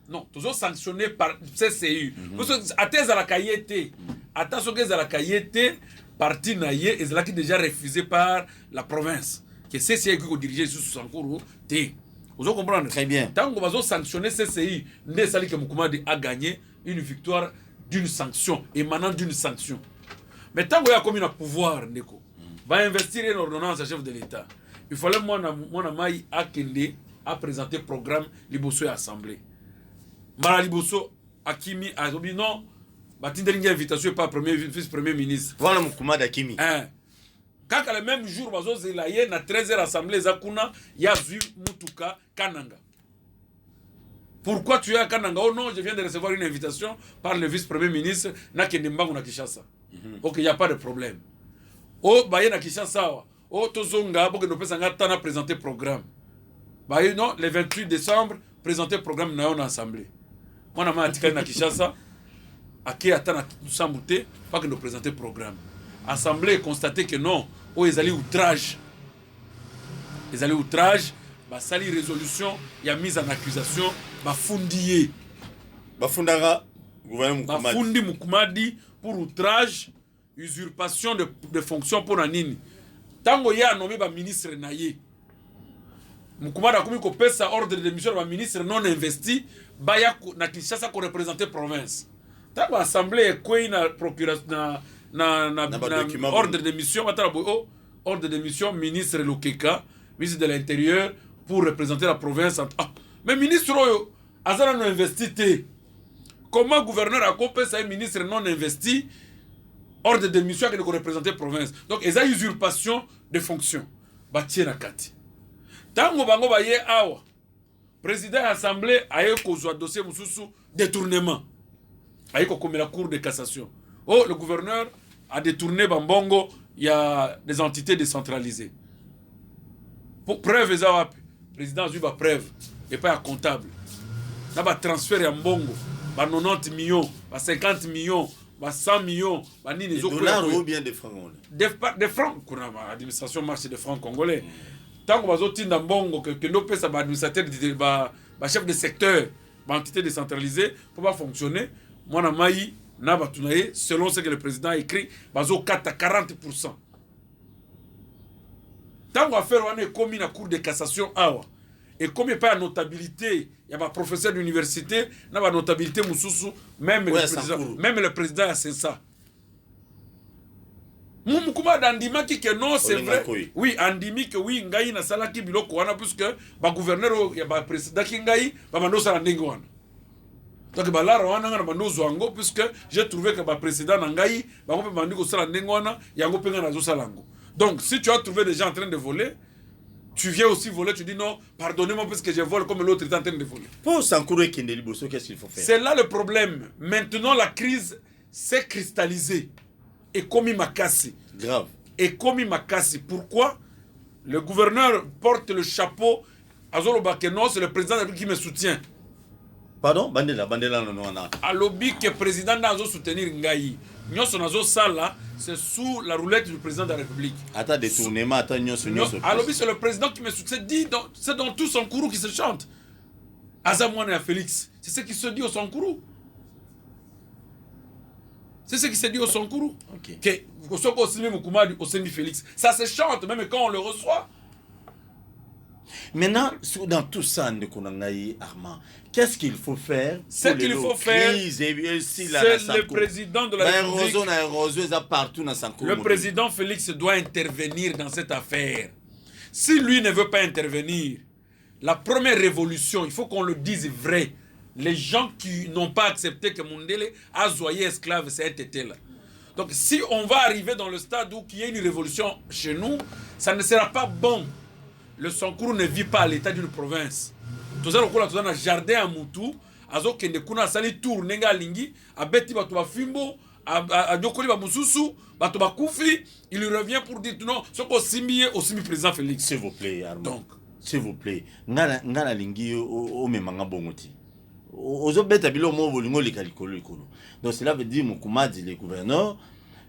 C: non, toujours sanctionné par CCU. Parce que à tes Zalakaïete, attention que Zalakaïete parti naïe et Zalaki déjà refusé par la province. Que CCU qui diriger sous Sankuru, vous comprenez?
B: Très bien.
C: Tant qu'on va sanctionner CCI, Ndesali que Mukumadi a gagné une victoire d'une sanction, émanant d'une sanction. Mais tant qu'il y a comme un pouvoir, Ndeko, va investir une ordonnance à chef de l'État. Il fallait mon maï à Kende à présenter programme Liboso et Assemblée. Mara Liboso, Akimi, Azobi, non, Batinderinga invitation pas vice-premier ministre.
B: Voilà mon commande Akimi.
C: Quand le même jour, Bazo Zelaye, na 13h Assemblée, Zakuna, Yazu, Mutuka, Kananga. Pourquoi tu es à Kananga? Oh non, je viens de recevoir une invitation par le vice-premier ministre, Nakendembangu na Kishasa. Ok, il n'y a pas de problème. Oh, Baye na Kishasa, oh, Tozonga, pour que nous puissions présenter le programme. Baye, non, le 28 décembre, présenter le programme dans l'Assemblée. Moi, je suis à Kishasa, à qui attend nous sommes pas que nous présenter le programme. L'Assemblée a constaté que non, oh, ils allaient outrage. Ils allaient outrage, bah, sali résolution, il y a mise en accusation, bah, fundier.
B: Bah, fundara, gouvernement
C: Bah, fundi Mukumadi pour outrage, usurpation de fonctions pour Nanini. Tango ya nommé ba ministre naye. Mukumadi a commis qu'on pèse sa ordre de démission de ministre non investi, bah, ya na Kinshasa qu'on représente province. Tango assemblée quoi na procuration na ordre de mission, ordre de mission ministre Lokeka, ministre de l'Intérieur pour représenter la province. Mais ministre Oyo, Azana non investi. Comment gouverneur a compé ça ministre non investi, ordre de mission qui représenter la province. Donc, ils ont usurpation de fonction. Batie na kati. Tango bango baye awa, président de l'Assemblée a eu un dossier mususu détournement. A eu comme la cour de cassation. Oh, le gouverneur a détourné Bambongo, il y a des entités décentralisées. Pour preuve, le président a eu la preuve, et pas un comptable. Il y a un transfert à Mbongo, 90 millions, 50 millions, 100 millions,
B: des dollars ou bien des francs congolais?
C: Des francs, l'administration marche des francs congolais. Tant que vous avez Mbongo, que nous payons administrateur, chef de secteur, entité décentralisée, pour pas fonctionner, moi, selon ce que le président a écrit, bazo 4 à 40%. Tant qu'on fait on est commis la cour de cassation, et comme il n'y a pas de notabilité, il y a un professeur d'université, il y a une notabilité, même le président a ça. Moukouma d'Andima qui que non, c'est vrai. Oui, Andimi que oui, Ngaï na salaki biloko wana, puisque le gouverneur, il y a un président qui Ngaï, il y a un président. Donc, puisque j'ai trouvé que le président Nangaï, donc, si tu as trouvé des gens en train de voler, tu viens aussi voler, tu dis non, pardonnez-moi parce que je vole comme l'autre est en train de voler.
B: Pour Sankoro et Kendeli Bosso, qu'est-ce qu'il faut faire?
C: C'est là le problème. Maintenant, la crise s'est cristallisée. Et comme il m'a cassé.
B: Grave.
C: Et comme il m'a cassé. Pourquoi? Le gouverneur porte le chapeau. Azolo Bakeno, c'est le président de la République qui me soutient.
B: Pardon? Bandela, non.
C: À lobby que le président n'a pas soutenir Ngaï. C'est sous la roulette du président de la République.
B: Attends, détournement, attends,
C: à lobby, c'est le président qui me soutient. C'est dans tout son courroux qui se chante. Azamouane et Félix. C'est ce qui se dit au Sankourou. C'est ce qui se dit au Sankourou.
B: Ok.
C: Que Félix. Ça se chante même quand on le reçoit.
B: Maintenant, dans tout ça, Armand, qu'est-ce qu'il faut faire?
C: Ce qu'il faut faire, c'est le président de la République. Le président Félix doit intervenir dans cette affaire. Si lui ne veut pas intervenir, la première révolution, il faut qu'on le dise vrai. Les gens qui n'ont pas accepté que Mundele a zoyé esclave, c'est été là. Donc si on va arriver dans le stade où il y a une révolution chez nous, ça ne sera pas bon. Le Sankourou ne vit pas à l'état d'une province. Tout ça, on a un jardin à Moutou, azo kende kuna sali tour nenga lingi, abeti batu ba fimbo, a nyokoli ba mususu, batu ba kufi, il revient pour dire non, ce qu'on simbié au simi président Félix.
B: S'il vous plaît, Armand.
C: Donc,
B: s'il vous plaît, ngana lingi o memanga bongoti. Ozo beta bilo mo bolingo likalikolo ikolo. Donc cela veut dire Mukumadi le gouverneur.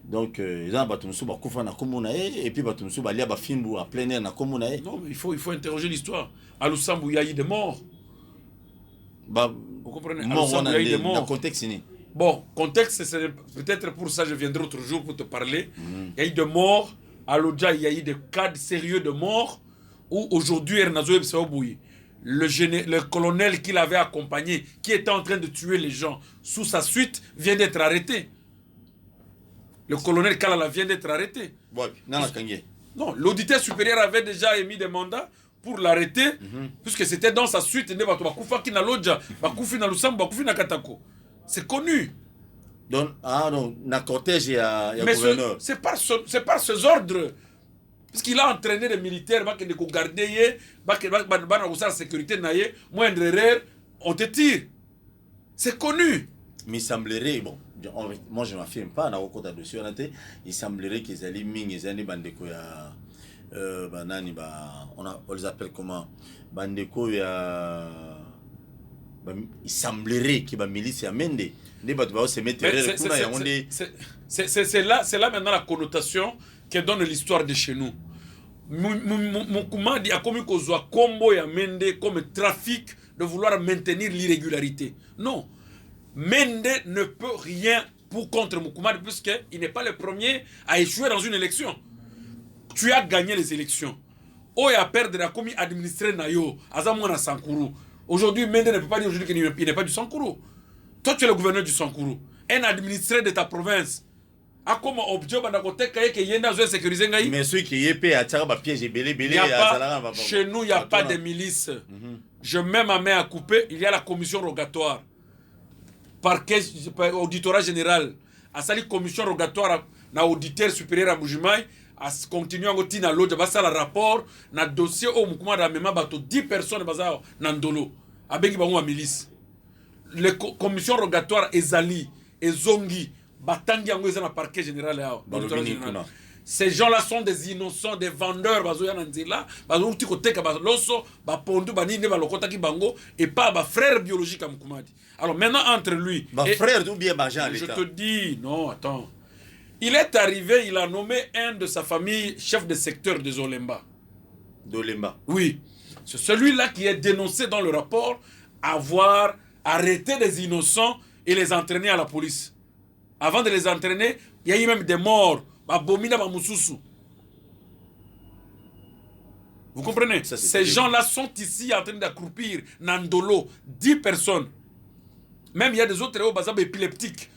B: Donc, ils ont battu ba kufa na komuna et puis battu ba lia ba fimbu à plein air na komuna.
C: Non, mais il faut interroger l'histoire. À Lusambu, il y a eu des morts.
B: Bah,
C: vous comprenez?
B: Mort, il y a eu des morts. Dans le contexte,
C: bon, contexte, c'est peut-être pour ça que je viendrai autre jour pour te parler. Il y a eu des morts. À l'Odja, il y a eu des cas sérieux de morts où aujourd'hui, Ernazo Ebsaoboui, le colonel qui l'avait accompagné, qui était en train de tuer les gens sous sa suite, vient d'être arrêté. Le colonel Kalala vient d'être arrêté.
B: Ouais,
C: Non, l'auditeur supérieur avait déjà émis des mandats pour l'arrêter, puisque c'était dans sa suite. C'est connu.
B: Donc, na cortège, il y a
C: Mais
B: gouverneur.
C: c'est par ces ordres. Puisqu'il a entraîné des militaires, qui ont gardé, la sécurité, moindre erreur, on te tire. C'est connu.
B: Mais il semblerait, bon, moi je ne m'affirme pas, il semblerait qu'ils allaient ming, ils allaient bandeko ya, on les appelle comment, bandeko ya, il semblerait qu'il y a milice à Mende,
C: c'est là maintenant la connotation que donne l'histoire de chez nous. Moukoumadi a commis qu'on soit combo ya Mende comme trafic de vouloir maintenir l'irrégularité. Non. Mende ne peut rien contre Moukoumadi puisqu'il n'est pas le premier à échouer dans une élection. Tu as gagné les élections. Oya perdre a commis administrer Nayo, Azamouana Sankourou. Aujourd'hui, Mende ne peut pas dire aujourd'hui qu'il n'est pas du Sankourou. Toi, tu es le gouverneur du Sankourou. Un administré de ta province. A comme objet,
B: mais ceux qui y paient à Tchaba piège et belé,
C: chez nous, il n'y a pas de milices. Je mets ma main à couper, il y a la commission rogatoire. Parquet, auditorat général. À sali commission rogatoire, na auditeur supérieur à Moujimaï, à continuer à continuer à l'autre, à la rapport, na dossier au mouvement de la même 10 personnes bazar nandolo. Avec une milice. Les commissions rogatoires Ezali, Ezongi, Batangi Ango dans le parquet général. Ces gens-là sont des innocents, des vendeurs, et pas frère biologique à Moukoumadi. Alors maintenant, entre lui
B: et frère ou bien
C: je te dis, non, attends. Il est arrivé, il a nommé un de sa famille chef de secteur de Zolemba.
B: Dolemba.
C: Oui. C'est celui-là qui est dénoncé dans le rapport avoir arrêté des innocents et les entraîner à la police. Avant de les entraîner, il y a eu même des morts. Vous comprenez? Ces gens-là sont ici en train d'accroupir Nandolo, 10 personnes. Même il y a des autres épileptiques,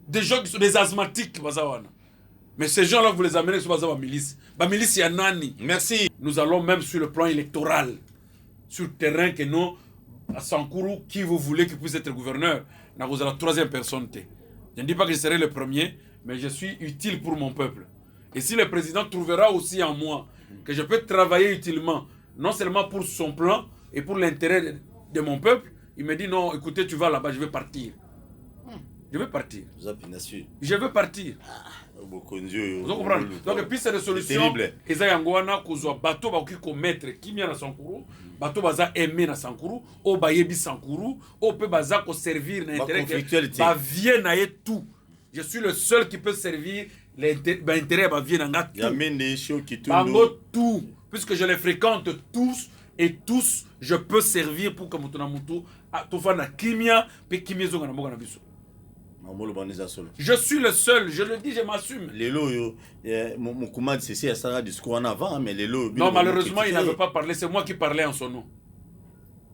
C: des gens qui sont des asthmatiques. Mais ces gens-là, vous les amenez sur la milice. La milice, il y a Nani.
B: Merci.
C: Nous allons même sur le plan électoral, sur le terrain que nous, à Sankourou, qui vous voulez qui puisse être gouverneur, nous avons la troisième personne. Je ne dis pas que je serai le premier, mais je suis utile pour mon peuple. Et si le président trouvera aussi en moi que je peux travailler utilement, non seulement pour son plan et pour l'intérêt de mon peuple, il me dit non, écoutez, tu vas là-bas, je vais partir. Je vais partir. Je veux partir. Vous comprenez? Donc, puis c'est des solutions. Et ça, il y a un bateau qui commettre qui vient à Sankourou, bateau baza aimé na Sankourou, au bayebi Sankourou, au peut baza ko servir l'intérêt que ba vient na tout. Je suis le seul qui peut servir l'intérêt ba vient na tout. Bango tout, puisque je les fréquente tous et tous je peux servir pour que mutuna mutu to fa na kimia pe kimia zonga na boka na biso. Je suis le seul, je le dis, je m'assume. Non, malheureusement, il n'avait pas parlé, c'est moi qui parlais en son nom.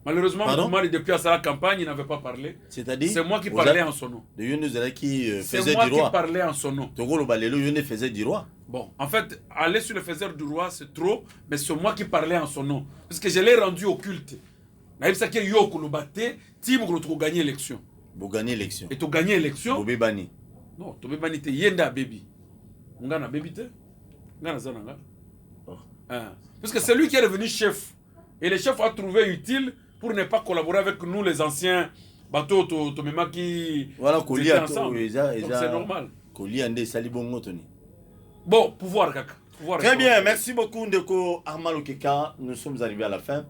C: Malheureusement, Moukoumadi, depuis à sa campagne, il n'avait pas parlé.
B: C'est-à-dire,
C: c'est moi qui parlais en son nom.
B: C'est
C: moi qui parlais en son nom.
B: Faisait du roi.
C: Bon, en fait, aller sur le faiseur du roi, c'est trop, mais c'est moi qui parlais en son nom. Parce que je l'ai rendu occulte. Pour gagner l'élection.
B: Vous gagnez l'élection.
C: Et tu gagnes l'élection.
B: Vous bébani.
C: Non, tu bébani te yenda baby. On gagne baby te. On gagne ça nanga. Parce que c'est lui qui est devenu chef. Et le chef a trouvé utile pour ne pas collaborer avec nous les anciens bateaux to mema qui.
B: Voilà, Kolia ensemble.
C: Donc c'est normal.
B: Kolia ande salibongo toni.
C: Bon, pouvoir kaka.
B: Très bien, merci beaucoup Ndeko Armand Okeka. Nous sommes arrivés à la fin.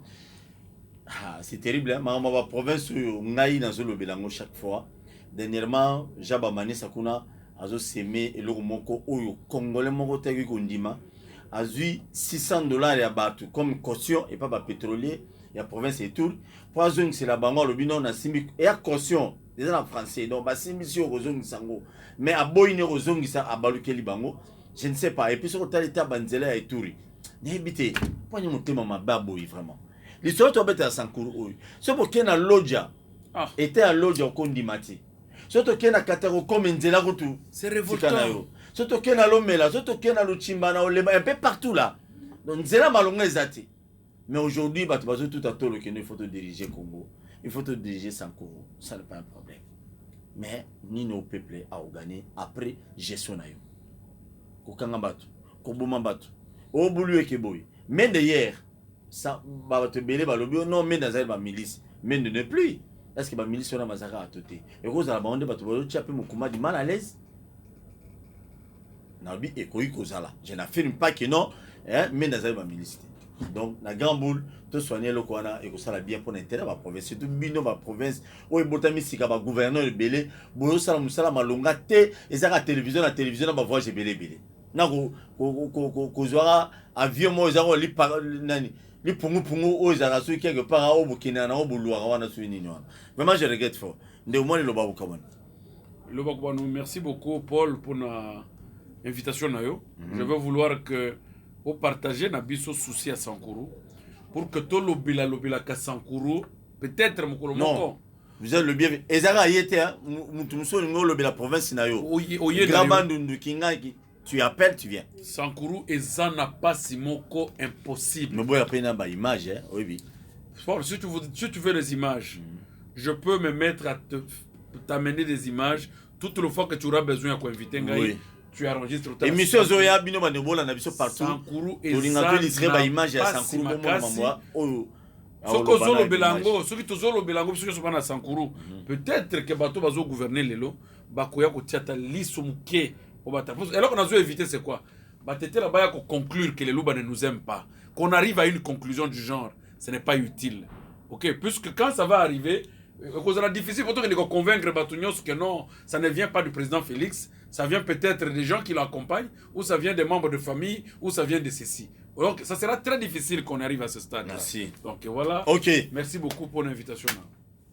B: Ah, c'est terrible, hein? Ma province, on a eu dans le Bélango chaque fois. Dernièrement, Jaba Mané Sakuna a semé et le moko oyo congolais moko tegi kondima a eu $600 à battre comme caution et pas pétrolier. Il y a province et tout. Pour zone c'est la bango le binon na simi et à caution des en français donc ba simi sur ozongi sango mais à boyne ozongi sa abalukeli bango je ne sais pas et puis sur talita banzela et touri. N'habité pas ni monter ma baboy vraiment. L'histoire doit être à Sankourou. C'est pour qu'il y ait un lodja. Était un lodja au Kondimati. soto kena katako comme nzela kutu.
C: C'est révoltant.
B: Soto kena lomela, soto kena luchimbana olema un peu partout là. Donc nzela malonga ezati. Mais aujourd'hui bah tu vas tout à tout le qu'il faut te diriger Congo. Il faut te diriger Sankuru, ça n'est pas un problème. Mais ni nos peuples à gagner après gestion na yo. Kokanga batu, koboma batu. O bulu ekeboy. Mais d'ailleurs ça va te belé balobi non mais dans ba milice, mais ne plus. Est-ce que ba milice on a massacre à côté. Et cause la bande batu bolo tchape mokuma di mal à l'aise. Nabi ekoyi kozala. Je n'affirme pas que non, hein, mais dans ba milice. Donc la grande boule te soigner le Kwana et que ça la bien pour l'intérêt de la province surtout bino ma province où est botami si ka ba gouverneur de belé boyo sala musala malonga te et ça la télévision na ba voix belé na ko zoara avion mo za li nani li pungu o za su quelque part au Burkina na au Buluara wana su ni wana vraiment je regrette fort nde au moins le babu kabana
C: le babu merci beaucoup Paul pour na invitation na yo. Je veux vouloir que au partager na biso souci à Sankuru pour que tout lobila ka Sankuru peut-être mokolo moko
B: vous êtes le bienvenu ezara yete mutumso ngo lobila province na yo grabandundu kingaki tu appelles tu viens
C: Sankuru ezana pas simoko impossible
B: mais boya pena ba image hein oui
C: bon, si tu veux les images je peux me mettre à t'amener des images toute le fois que tu auras besoin à inviter ngai tu enregistres
B: et monsieur Zoya bino banebola na biso partout
C: Sankuru
B: et ça listre ba image ya Sankuru bomo mamwa oyo soko
C: zolo belango soki tozolo belango biso so bana Sankuru peut-être que bato bazo gouverner lelo bakoya ko tiata liso muke o bata et là qu'on a zo éviter c'est quoi batete là baya ko conclure que les loups ne nous aiment pas qu'on arrive à une conclusion du genre ce n'est pas utile OK puisque quand ça va arriver ça sera difficile pour toi de convaincre Batounyos que non, ça ne vient pas du président Félix, ça vient peut-être des gens qui l'accompagnent, ou ça vient des membres de famille, ou ça vient de ceci. Donc ça sera très difficile qu'on arrive à ce stade.
B: Merci.
C: Donc voilà.
B: Ok.
C: Merci beaucoup pour l'invitation.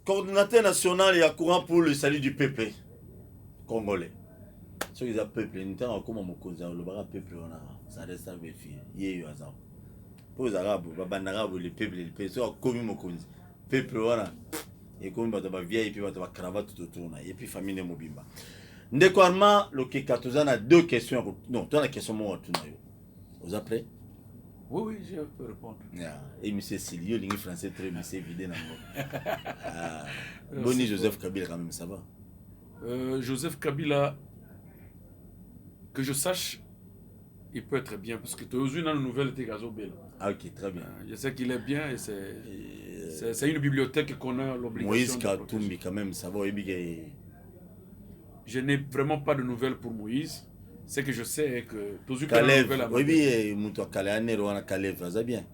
B: Coordinateur national et à courant pour le salut du peuple congolais. Ceux qui ont peuple, nous avons comme mon cousin, le peuple, ça reste à vérifier. Il y a eu un pour les Arabes, les peuples, les peuples, comme mon cousin. Peuple, voilà. Et comme tu as vieille et puis tu as cravate tout autour et puis famille mobimba ndeko arma le kekatoza na deux questions non toi la question moi tu n'as eu vous après
C: oui je peux répondre
B: et monsieur Silio ligne français très bien c'est évident Boni Joseph Kabila quand même ça va
C: Joseph Kabila que je sache il peut être bien parce que tu as eu une nouvelle de Gazobel.
B: Ah ok, très bien.
C: Je sais qu'il est bien et c'est une bibliothèque qu'on a l'obligation
B: Moïse Katumbi quand même, ça va.
C: Je n'ai vraiment pas de nouvelles pour Moïse. Ce que je sais est que tu as
B: eu bien.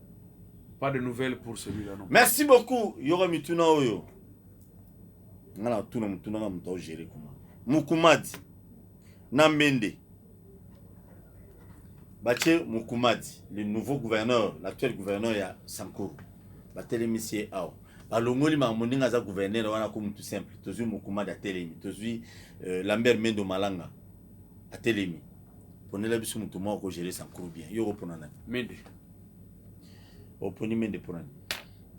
C: Pas de nouvelles pour celui-là non.
B: Merci beaucoup. Yora Mituna Oyo. Ngala tuna mutuna mutao gérer comment. Mukumadi. Nambende. Bache Mukumadi, le nouveau gouverneur, l'actuel gouverneur ya Sankuru. Batelemisi ao. Balongoli ma moninga za gouverneur wana comme tout simple. Tozui Mukumadi atelemi, tozui Lambert Mendo Malanga atelemi. Ponela bisu mutu moko gérer Sankuru bien. Yoro ponana.
C: Mende.
B: Oponi Mende ponana.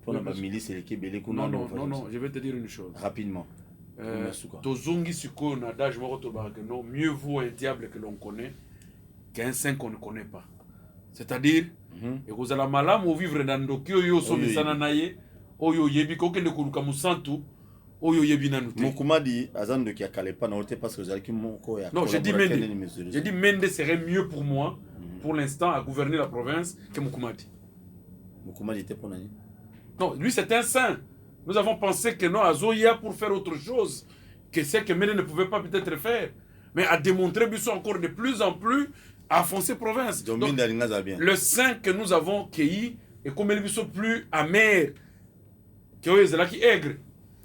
B: Pona ba milice le kebele kuna.
C: Non, je vais te dire une chose.
B: Rapidement.
C: Tozongi siko na dage moko to ba que non, mieux vaut un diable que l'on connaît qu'un saint qu'on ne connaît pas. C'est-à-dire, et vous allez malam ou vivre dans Dokyo yo so misana naye, oyo yebi ko kende kuluka musantu, oyo yebi nanuté.
B: Mukumadi azando ki akale pas na parce que vous allez ki moko ya.
C: Non, j'ai dit Mende. J'ai dit Mende serait mieux pour moi pour l'instant à gouverner la province que Mukumadi.
B: Mukumadi était pour nani?
C: Non, lui c'est un saint. Nous avons pensé que non, Azoya pour faire autre chose que ce que Mende ne pouvait pas peut-être faire, mais à démontrer Bissot encore de plus en plus à foncer province. Donc, le saint que nous avons cueilli est comme le Bissot plus amer que qui aigre.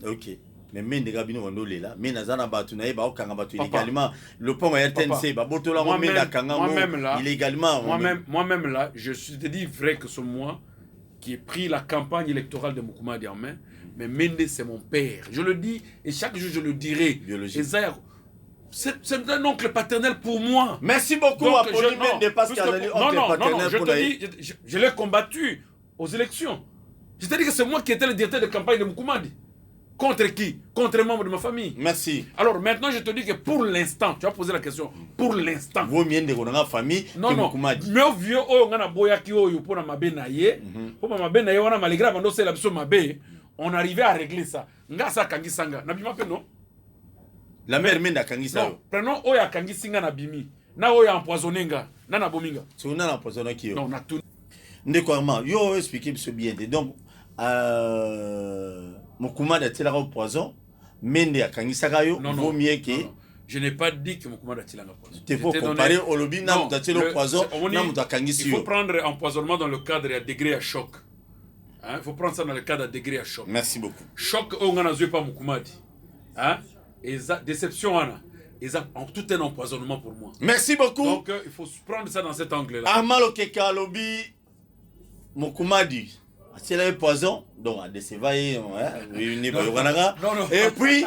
B: Ok. Mais Mende Gabino Wandole là, mais Nazana Batunae, Baokanga Batu illégalement, le pont RTNC, Babotola Menda Kangamo illégalement.
C: Moi-même là, je te dis vrai que c'est moi qui ai pris la campagne électorale de Mukumadi en main, mais Mende c'est mon père. Je le dis et chaque jour je le dirai.
B: Biologique.
C: C'est un oncle paternel pour moi.
B: Merci beaucoup à Pauline Mende parce qu'il y a un oncle paternel
C: je te dis, je l'ai combattu aux élections. Je te dis que c'est moi qui étais le directeur de campagne de Mukumadi. Contre qui? Contre les membres de ma famille.
B: Merci.
C: Alors maintenant, je te dis que pour l'instant, tu as posé la question, pour l'instant.
B: Vous mieux de la famille.
C: Non, non. Mais vieux, on a boya qui oyo pour ma benaye. Pour ma benaye, on a malgré quand c'est la personne ma bé, on arrivait à régler ça. Ngasa kangi sanga. Nabima pe non?
B: La mère mène à kangi sanga.
C: Non, prenons oya kangi singa nabimi. Na oya empoisonné nga. Na na bominga.
B: C'est on a empoisonné qui?
C: Non, on a tout.
B: Ndekouarma, yo expliqué ce bien. Donc, Mokoumad a tiré au poison. Mende a kangi sanga yo. Vaut mieux que.
C: Je n'ai pas dit que Mokoumad a tiré au poison.
B: Il faut comparer au lobby, n'a pas tiré au poison.
C: Il faut prendre empoisonnement dans le cadre à degré à choc. Il faut prendre ça dans le cadre à degré à choc.
B: Merci beaucoup.
C: Choc, on n'a pas Mokoumadi. Et déception, en tout un empoisonnement pour moi.
B: Merci beaucoup.
C: Donc, il faut prendre ça dans cet angle-là.
B: Armalo Keka lobby, Mokoumadi. C'est le poison. Donc, à décevailler, et puis,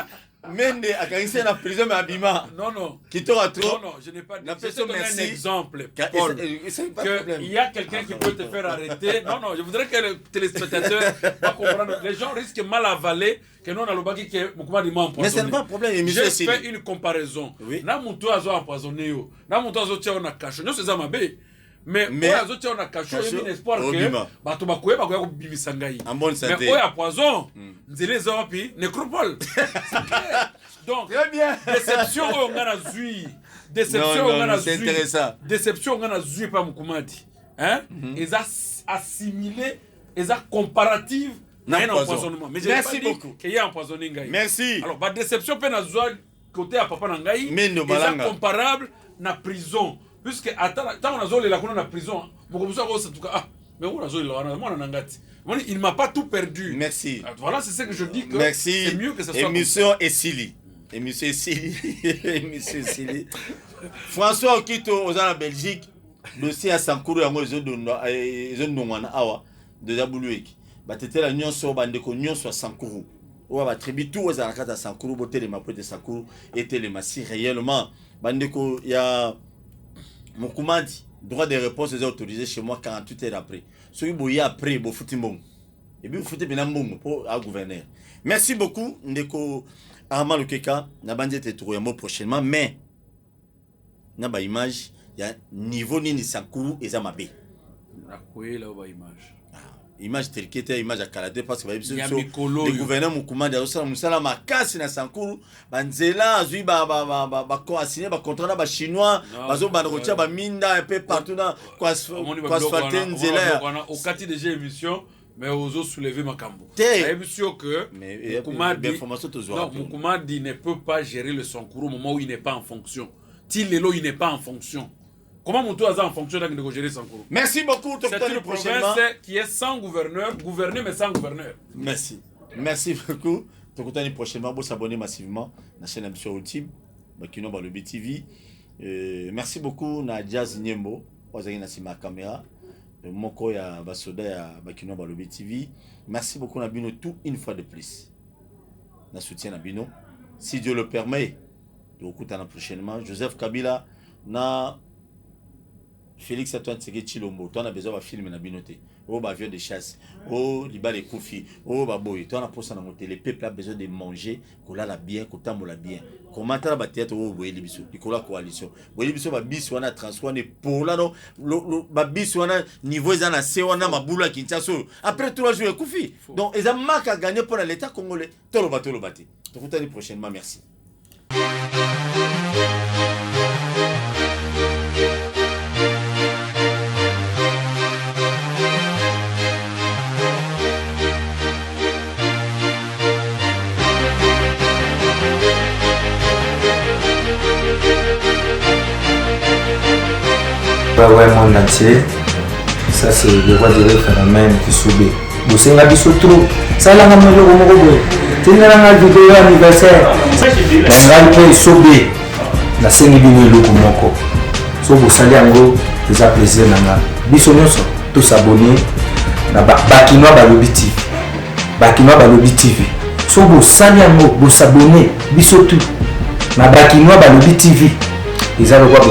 B: Mende a gagné la prison, mais Abima.
C: Non, non.
B: Qui t'aura trop.
C: Non, non, je n'ai pas dit. Je te donne un exemple, Paul. Il y a quelqu'un qui peut te faire arrêter. Non, non, je voudrais que le téléspectateur va comprendre. Les gens risquent mal avaler que nous, on a le bagage qui est empoisonné.
B: Mais c'est pas un problème.
C: Je fais une comparaison. Na muto azo empoisonné. Na muto azo tia on a caché. Nous, c'est ça ma bé. Mais azo tia on a caché. Il y a un espoir que bato bakoué bakoué bibisangai.
B: En bonne santé.
C: Mais oya poison. Nzele zawapi nécropole. Donc, déception on a zui. Déception on a zui. Déception on a zui pas Mokoumadi. Hein? Ils ont assimilé, ils ont comparative un empoisonnement. Mais je n'ai pas dit qu'il y a empoisonné Ngaï.
B: Merci.
C: Alors, ma déception peut na zoi côté à papa Ngaï. Ils sont comparables na prison. Puisque tant on a zolé la cour na prison, beaucoup de choses en tout cas. Mais on a zolé la moi on a ngati. Il ne m'a pas tout perdu.
B: Merci.
C: Voilà, c'est ce que je dis que
B: c'est
C: mieux que ce soit.
B: Émission Essili. Émission Essili. Émission Essili. François Okito aux en Belgique. Dossier à Sankuru à moi ils ont awa de Zabulueki. Batete la union sur bandeko union sur Sankuru. Ou va tribu tout aux arakata Sankuru boté les mapote de Sankuru était les massi réellement. Bandeko il y a Mokoumadi droit de réponse est autorisé chez moi 48 heures après. Celui boya après bo futimbong. Et puis vous foutez bien mbong pour un gouverneur. Merci beaucoup ndeko Armand Lokeka na bandé te trouver prochainement mais na ba image il y a niveau nini Sankuru et Zamabe.
C: Là bas image.
B: Image telle qui était image à Canada parce que le gouverneur Mokoumadi a aussi musala makasi na Sankuru banzela azui ba signé ba contrat ba chinois bazo bandrotia ba minda un peu partout dans quoi asphalter nzela
C: au kati déjà émission mais ozo soulever makambo.
B: Émission
C: que Mokoumadi ne peut pas gérer le Sankuru au moment où il n'est pas en fonction. Tilelo il n'est pas en fonction. Comment mon tour en fonction de gérer Sankuru?
B: Merci beaucoup.
C: C'est une province qui est sans gouverneur, gouverné mais sans gouverneur.
B: Merci. Merci beaucoup. Tokutani prochainement, vous s'abonner massivement à la chaîne émission Ultime, Bakino Balobi TV. Merci beaucoup na Jazz Nyembo, Ozaki na sima caméra. Moko ya basoda ya Bakino Balobi TV. Merci beaucoup na Bino tout une fois de plus. Na soutien na Bino. Si Dieu le permet, tokutana prochainement Joseph Kabila na Félix Antoine Tshisekedi Tshilombo, tu as besoin de film na binote. Oh bah avion de chasse, oh liba les koufi, oh bah boy, tu as posé dans le peuple a besoin de manger, kola la bien, kotambola bien. Comment tu as théâtre oh boy libiso, ikola coalition. Boy libiso ba bis wana transforme ne pour là non, ba bis wana niveau ezana se wana mabula Kinshasa. Après 3 jours koufi. Donc ils ont marque à gagner pour l'État congolais. Tolo bate. Tu vous prochainement, merci.
A: Ouais, monde entier. Ça, c'est le roi du phénomène qui subit. Vous savez, il y a trop. Ça, là, on a une vidéo anniversaire. On a une subit. La scène est venue le Kumoko. So, vous savez, en gros, c'est un plaisir. Bisognoso, tous s'abonner. Bakinois Balobi TV. Bakinois Balobi TV. So, vous savez, en gros, vous s'abonner. Bisotou. Bakinois Balobi TV. Ils ont le